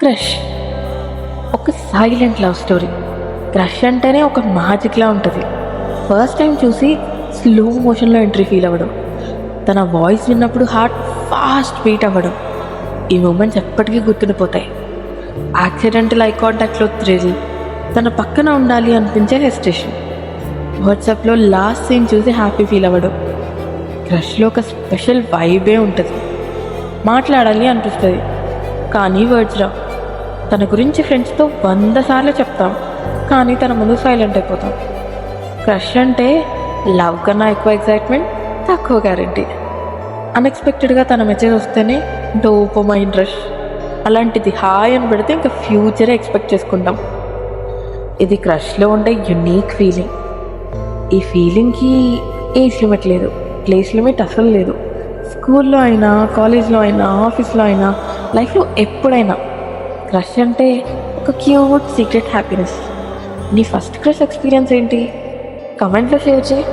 Crush ఒక silent love story. Crush అంటేనే ఒక మ్యాజిక్లా ఉంటుంది. ఫస్ట్ టైం చూసి స్లో మోషన్లో ఎంట్రీ ఫీల్ అవ్వడం, తన వాయిస్ విన్నప్పుడు హార్ట్ ఫాస్ట్ బీట్ అవ్వడం, ఈ మూమెంట్స్ ఎప్పటికీ గుర్తుండిపోతాయి. యాక్సిడెంటల్ ఐ కాంటాక్ట్లో థ్రిల్, తన పక్కన ఉండాలి అనిపించే హెసిటేషన్, వాట్సాప్లో లాస్ట్ సీన్ చూసి హ్యాపీ ఫీల్ అవ్వడం. క్రష్లో ఒక స్పెషల్ వైబే ఉంటుంది. మాట్లాడాలి అనిపిస్తుంది కానీ వర్డ్స్ రావు. తన గురించి ఫ్రెండ్స్తో 100 సార్లు చెప్తాం కానీ తన ముందు సైలెంట్ అయిపోతాం. క్రష్ అంటే లవ్ కన్నా ఎక్కువ ఎక్సైట్మెంట్, తక్కువ గ్యారెంటీ. అన్ఎక్స్పెక్టెడ్గా తన మెసేజ్ వస్తేనే డోపమైన్ రష్. అలాంటిది హాయ్ అని పెడితే ఇంకా ఫ్యూచరే ఎక్స్పెక్ట్ చేసుకుంటాం. ఇది క్రష్లో ఉండే యునీక్ ఫీలింగ్. ఈ ఫీలింగ్కి ఏజ్ లిమిట్ లేదు, ప్లేస్ లిమిట్ అసలు లేదు. స్కూల్లో అయినా, కాలేజ్లో అయినా, ఆఫీస్లో అయినా, లైఫ్లో ఎప్పుడైనా క్రష్ అంటే ఒక క్యూట్ సీక్రెట్ హ్యాపీనెస్. నీ ఫస్ట్ క్రష్ ఎక్స్పీరియన్స్ ఏంటి? కమెంట్లో షేర్ చేయి.